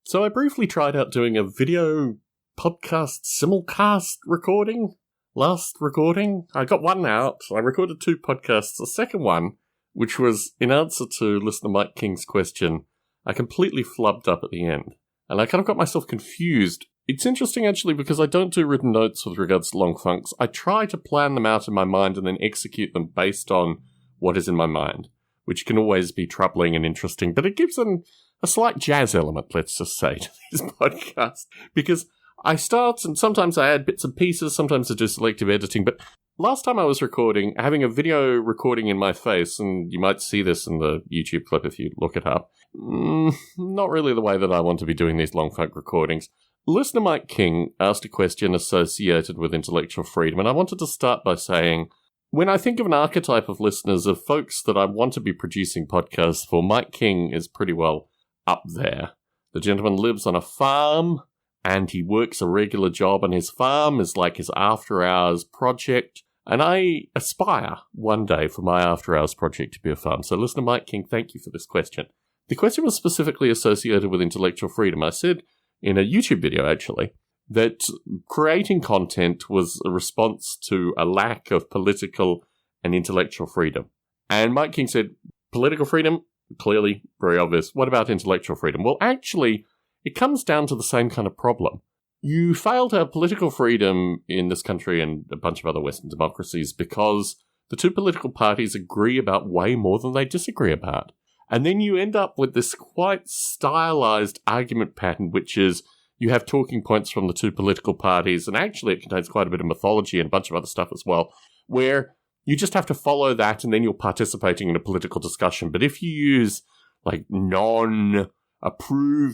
So I briefly tried out doing a video podcast simulcast recording. Last recording, I got one out. I recorded 2 podcasts. The second one, which was in answer to listener Mike King's question, I completely flubbed up at the end. And I kind of got myself confused. It's interesting, actually, because I don't do written notes with regards to long funks. I try to plan them out in my mind and then execute them based on what is in my mind, which can always be troubling and interesting, but it gives them a slight jazz element, let's just say, to these podcasts. Because I start, and sometimes I add bits and pieces, sometimes I do selective editing, but last time I was recording, having a video recording in my face, and you might see this in the YouTube clip if you look it up, not really the way that I want to be doing these long funk recordings. Listener Mike King asked a question associated with intellectual freedom, and I wanted to start by saying, when I think of an archetype of listeners, of folks that I want to be producing podcasts for, Mike King is pretty well up there. The gentleman lives on a farm, and he works a regular job on his farm, is like his after-hours project, and I aspire one day for my after-hours project to be a farm. So listener Mike King, thank you for this question. The question was specifically associated with intellectual freedom. I said in a YouTube video, actually, that creating content was a response to a lack of political and intellectual freedom. And Mike King said, political freedom? Clearly, very obvious. What about intellectual freedom? Well, actually, it comes down to the same kind of problem. You fail to have political freedom in this country and a bunch of other Western democracies because the 2 political parties agree about way more than they disagree about. And then you end up with this quite stylized argument pattern, which is you have talking points from the 2 political parties, and actually it contains quite a bit of mythology and a bunch of other stuff as well, where you just have to follow that and then you're participating in a political discussion. But if you use like non-approved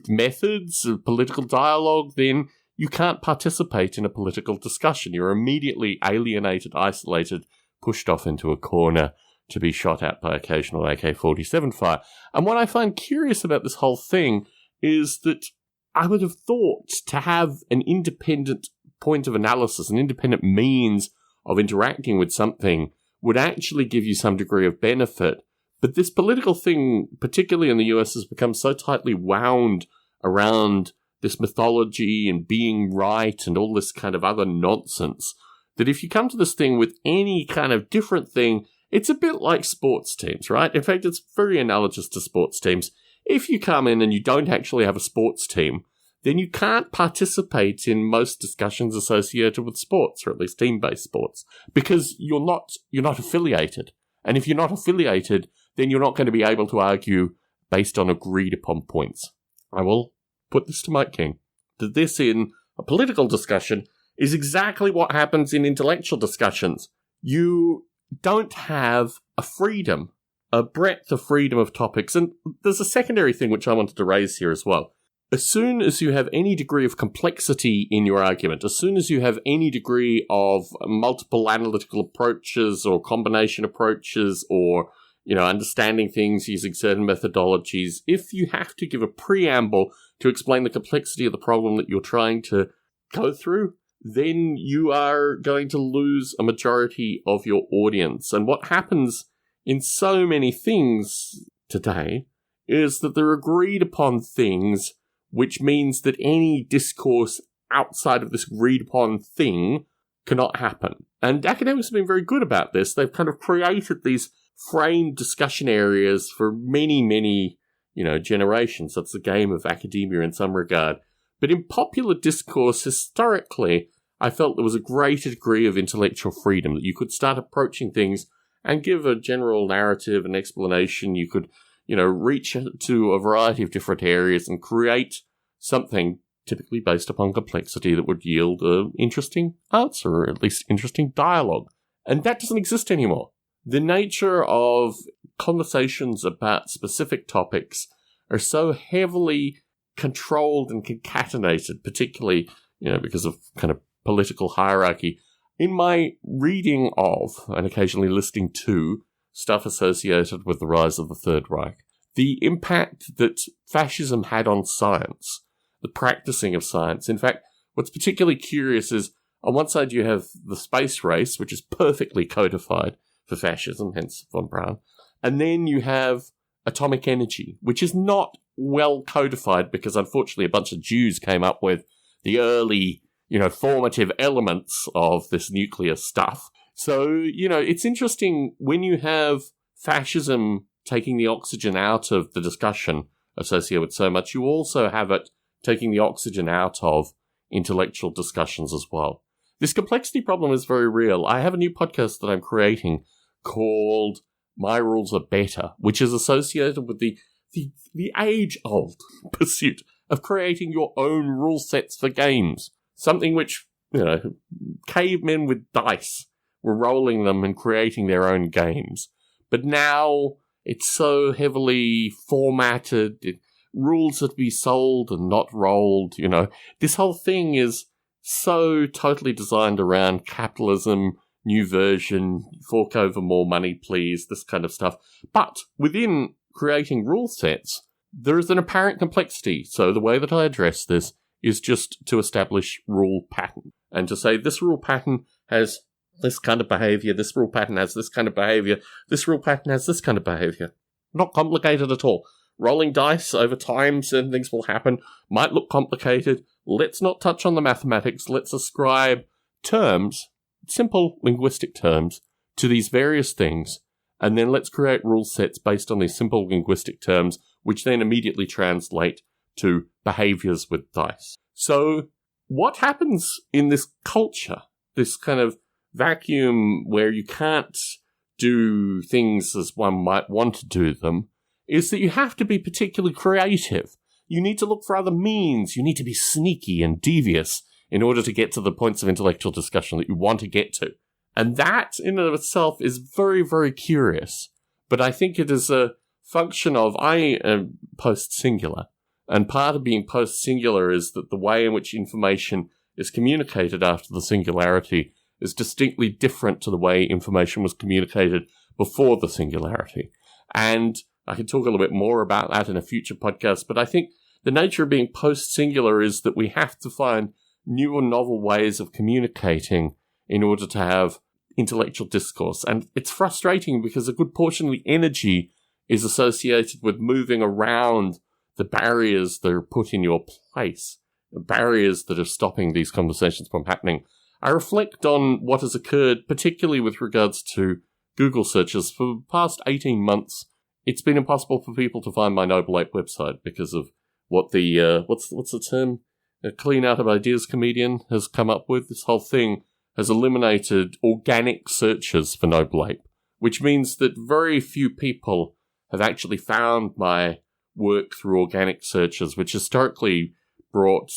methods of political dialogue, then you can't participate in a political discussion. You're immediately alienated, isolated, pushed off into a corner to be shot at by occasional AK-47 fire. And what I find curious about this whole thing is that I would have thought to have an independent point of analysis, an independent means of interacting with something would actually give you some degree of benefit. But this political thing, particularly in the US, has become so tightly wound around this mythology and being right and all this kind of other nonsense that if you come to this thing with any kind of different thing, it's a bit like sports teams, right? In fact, it's very analogous to sports teams. If you come in and you don't actually have a sports team, then you can't participate in most discussions associated with sports, or at least team-based sports, because you're not affiliated. And if you're not affiliated, then you're not going to be able to argue based on agreed-upon points. I will put this to Mike King, that this in a political discussion is exactly what happens in intellectual discussions. You don't have a freedom, a breadth of freedom of topics. And there's a secondary thing which I wanted to raise here as well. As soon as you have any degree of complexity in your argument, as soon as you have any degree of multiple analytical approaches or combination approaches or, understanding things using certain methodologies, if you have to give a preamble to explain the complexity of the problem that you're trying to go through, then you are going to lose a majority of your audience. And what happens in so many things today is that they're agreed upon things, which means that any discourse outside of this agreed-upon thing cannot happen. And academics have been very good about this. They've kind of created these framed discussion areas for many, many, generations. That's the game of academia in some regard. But in popular discourse, historically, I felt there was a greater degree of intellectual freedom, that you could start approaching things and give a general narrative and explanation. You could reach to a variety of different areas and create something typically based upon complexity that would yield an interesting answer, or at least interesting dialogue. And that doesn't exist anymore. The nature of conversations about specific topics are so heavily controlled and concatenated, particularly, because of kind of political hierarchy. In my reading of, and occasionally listening to, stuff associated with the rise of the Third Reich, the impact that fascism had on science, the practicing of science. In fact, what's particularly curious is, on one side you have the space race, which is perfectly codified for fascism, hence von Braun, and then you have atomic energy, which is not well codified because unfortunately a bunch of Jews came up with the early, formative elements of this nuclear stuff. So, it's interesting when you have fascism taking the oxygen out of the discussion associated with so much, you also have it taking the oxygen out of intellectual discussions as well. This complexity problem is very real. I have a new podcast that I'm creating called My Rules Are Better, which is associated with the age-old pursuit of creating your own rule sets for games. Something which, cavemen with dice were rolling them and creating their own games. But now it's so heavily formatted, rules that be sold and not rolled, This whole thing is so totally designed around capitalism, new version, fork over more money, please, this kind of stuff. But within creating rule sets, there is an apparent complexity. So the way that I address this is just to establish rule pattern and to say this rule pattern has this kind of behavior, this rule pattern has this kind of behavior, this rule pattern has this kind of behavior. Not complicated at all. Rolling dice over time, certain things will happen, might look complicated. Let's not touch on the mathematics. Let's ascribe terms, simple linguistic terms, to these various things, and then let's create rule sets based on these simple linguistic terms, which then immediately translate to behaviors with dice. So what happens in this culture, this kind of vacuum where you can't do things as one might want to do them, is that you have to be particularly creative. You need to look for other means. You need to be sneaky and devious in order to get to the points of intellectual discussion that you want to get to. And that, in and of itself, is very, very curious. But I think it is a function of, I am post-singular. And part of being post-singular is that the way in which information is communicated after the singularity is distinctly different to the way information was communicated before the singularity. And I can talk a little bit more about that in a future podcast, but I think the nature of being post-singular is that we have to find new and novel ways of communicating in order to have intellectual discourse. And it's frustrating because a good portion of the energy is associated with moving around the barriers that are put in your place, the barriers that are stopping these conversations from happening. I reflect on what has occurred, particularly with regards to Google searches. For the past 18 months, it's been impossible for people to find my Noble Ape website because of what the, what's the term? A clean out of ideas comedian has come up with. This whole thing has eliminated organic searches for Noble Ape, which means that very few people have actually found my work through organic searches, which historically brought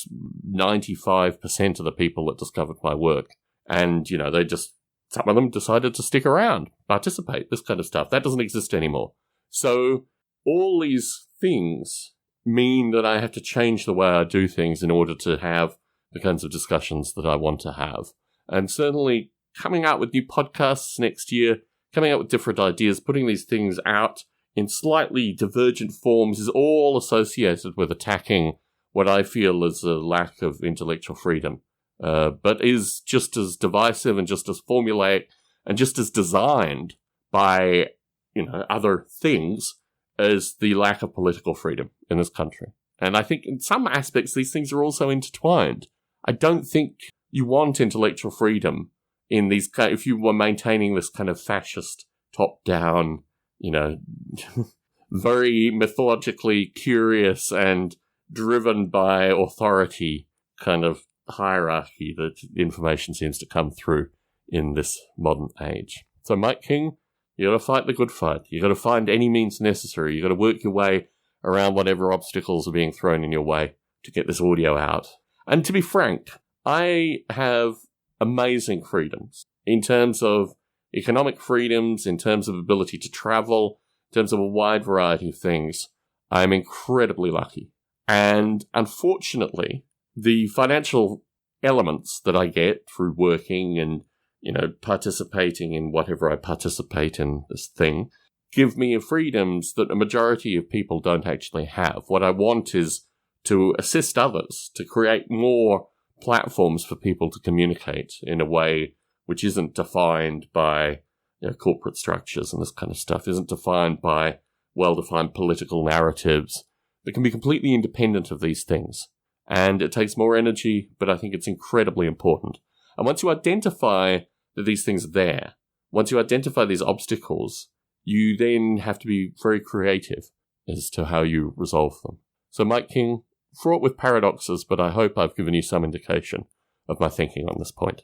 95% of the people that discovered my work. And, some of them decided to stick around, participate, this kind of stuff. That doesn't exist anymore. So all these things mean that I have to change the way I do things in order to have the kinds of discussions that I want to have. And certainly coming out with new podcasts next year, coming out with different ideas, putting these things out in slightly divergent forms is all associated with attacking what I feel is a lack of intellectual freedom, but is just as divisive and just as formulaic and just as designed by other things as the lack of political freedom in this country. And I think in some aspects, these things are also intertwined. I don't think you want intellectual freedom in these, if you were maintaining this kind of fascist top-down, very mythologically curious and driven by authority kind of hierarchy that information seems to come through in this modern age. So Mike King, you gotta fight the good fight. You gotta find any means necessary. You gotta work your way around whatever obstacles are being thrown in your way to get this audio out. And to be frank, I have amazing freedoms in terms of economic freedoms, in terms of ability to travel, in terms of a wide variety of things. I'm incredibly lucky. And unfortunately, the financial elements that I get through working and participating in whatever I participate in this thing, give me freedoms that a majority of people don't actually have. What I want is to assist others, to create more platforms for people to communicate in a way which isn't defined by corporate structures and this kind of stuff, isn't defined by well-defined political narratives that can be completely independent of these things. And it takes more energy, but I think it's incredibly important. And once you identify that these things are there, once you identify these obstacles, you then have to be very creative as to how you resolve them. So Mike King, fraught with paradoxes, but I hope I've given you some indication of my thinking on this point.